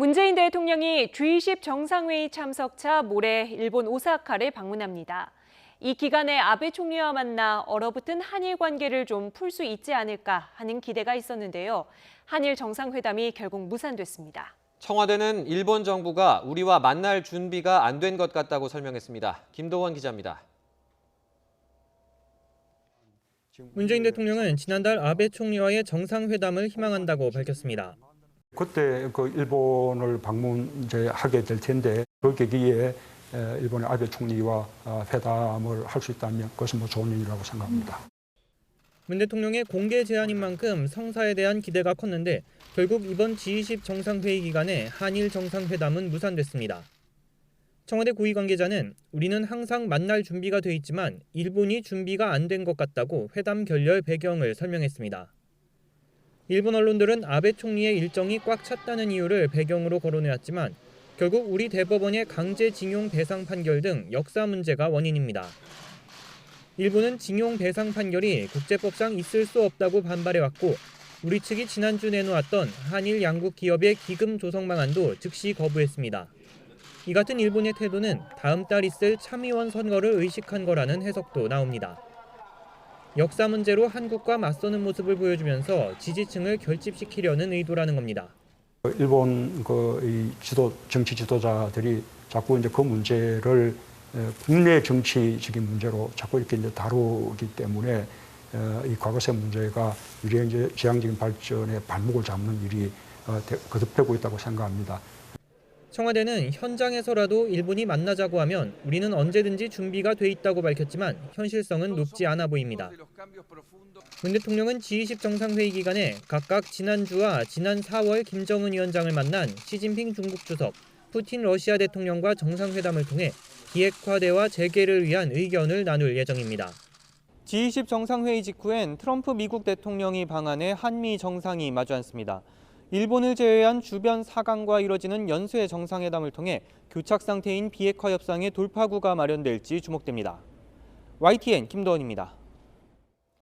문재인 대통령이 G20 정상회의 참석차 모레 일본 오사카를 방문합니다. 이 기간에 아베 총리와 만나 얼어붙은 한일 관계를 좀 풀 수 있지 않을까 하는 기대가 있었는데요. 한일 정상회담이 결국 무산됐습니다. 청와대는 일본 정부가 우리와 만날 준비가 안 된 것 같다고 설명했습니다. 김도원 기자입니다. 문재인 대통령은 지난달 아베 총리와의 정상회담을 희망한다고 밝혔습니다. 그때 일본을 방문하게 될 텐데 그 계기에 일본의 아베 총리와 회담을 할 수 있다면 그것은 좋은 일이라고 생각합니다. 문 대통령의 공개 제안인 만큼 성사에 대한 기대가 컸는데 결국 이번 G20 정상회의 기간에 한일 정상회담은 무산됐습니다. 청와대 고위 관계자는 우리는 항상 만날 준비가 돼 있지만 일본이 준비가 안 된 것 같다고 회담 결렬 배경을 설명했습니다. 일본 언론들은 아베 총리의 일정이 꽉 찼다는 이유를 배경으로 거론해왔지만 결국 우리 대법원의 강제징용 배상 판결 등 역사 문제가 원인입니다. 일본은 징용 배상 판결이 국제법상 있을 수 없다고 반발해왔고 우리 측이 지난주 내놓았던 한일 양국 기업의 기금 조성 방안도 즉시 거부했습니다. 이 같은 일본의 태도는 다음 달 있을 참의원 선거를 의식한 거라는 해석도 나옵니다. 역사 문제로 한국과 맞서는 모습을 보여주면서 지지층을 결집시키려는 의도라는 겁니다. 일본 정치 지도자들이 자꾸 그 문제를 국내 정치적인 문제로 자꾸 이렇게 다루기 때문에 이 과거세 문제가 우리의 지향적인 발전에 발목을 잡는 일이 거듭되고 있다고 생각합니다. 청와대는 현장에서라도 일본이 만나자고 하면 우리는 언제든지 준비가 돼 있다고 밝혔지만 현실성은 높지 않아 보입니다. 문 대통령은 G20 정상회의 기간에 각각 지난주와 지난 4월 김정은 위원장을 만난 시진핑 중국 주석, 푸틴 러시아 대통령과 정상회담을 통해 비핵화대화 재개를 위한 의견을 나눌 예정입니다. G20 정상회의 직후엔 트럼프 미국 대통령이 방한해 한미 정상이 마주 앉습니다. 일본을 제외한 주변 4강과 이뤄지는 연쇄 정상회담을 통해 교착 상태인 비핵화 협상의 돌파구가 마련될지 주목됩니다. YTN 김도원입니다.